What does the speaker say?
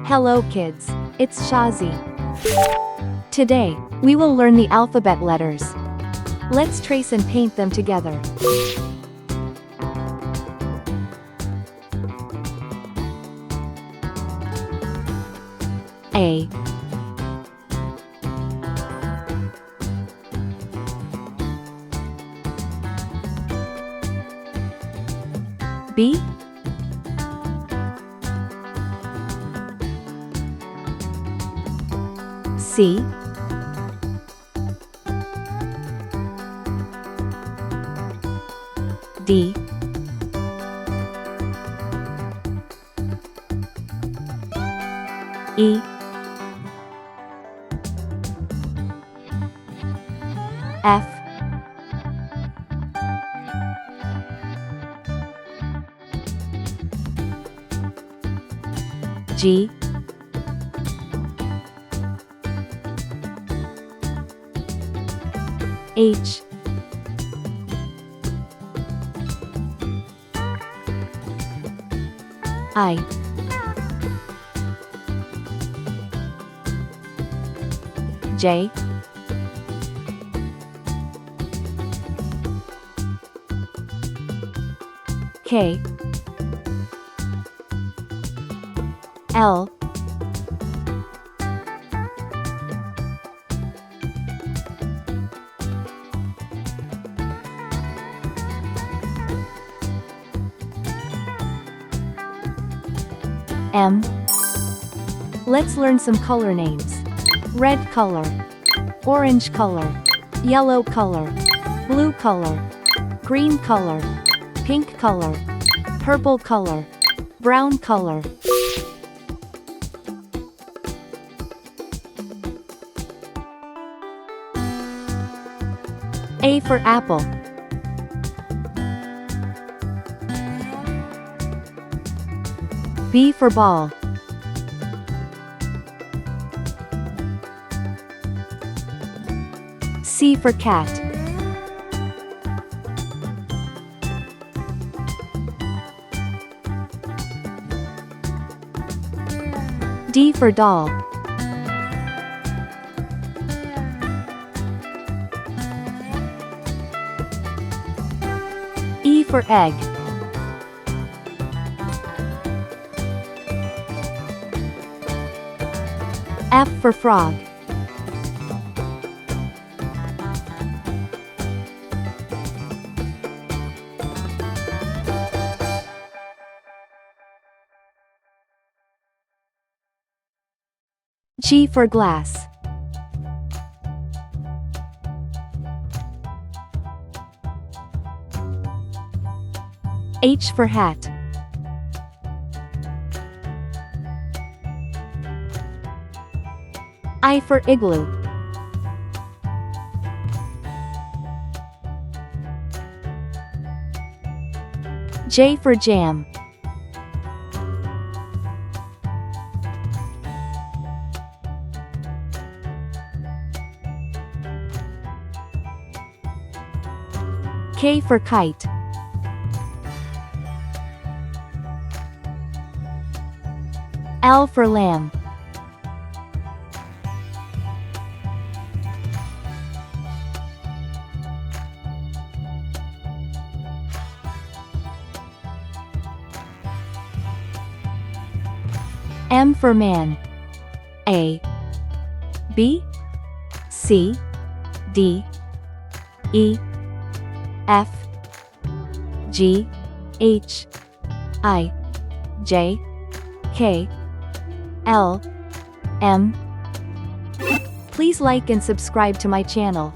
Hello kids, it's Shazi. Today, we will learn the alphabet letters. Let's trace and paint them together. A, B, C, D, E, F, G, H, I, J, K, L, M. Let's learn some color names. Red color, orange color, yellow color, blue color, green color, pink color, purple color, brown color. A for apple. B for ball. C for cat. D for doll. E for egg. F for frog. G for glass. H for hat. I for igloo. J for jam. K for kite. L for lamb. M for man. A, B, C, D, E, F, G, H, I, J, K, L, M. Please like and subscribe to my channel.